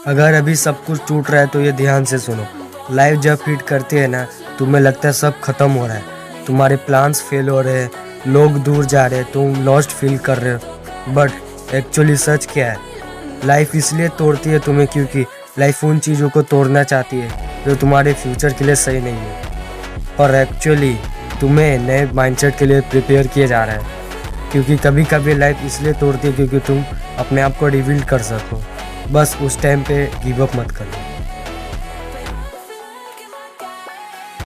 अगर अभी सब कुछ टूट रहा है तो ये ध्यान से सुनो। लाइफ जब हिट करती है ना, तुम्हें लगता है सब खत्म हो रहा है, तुम्हारे प्लान्स फेल हो रहे हैं, लोग दूर जा रहे हैं, तुम लॉस्ट फील कर रहे हो। बट एक्चुअली सच क्या है? लाइफ इसलिए तोड़ती है तुम्हें क्योंकि लाइफ उन चीज़ों को तोड़ना चाहती है जो तुम्हारे फ्यूचर के लिए सही नहीं है, और एक्चुअली तुम्हें नए माइंडसेट के लिए प्रिपेयर किया जा रहा है। क्योंकि कभी कभी लाइफ इसलिए तोड़ती है क्योंकि तुम अपने आप को रिवील कर सको। बस उस टाइम पे गिव अप मत करो।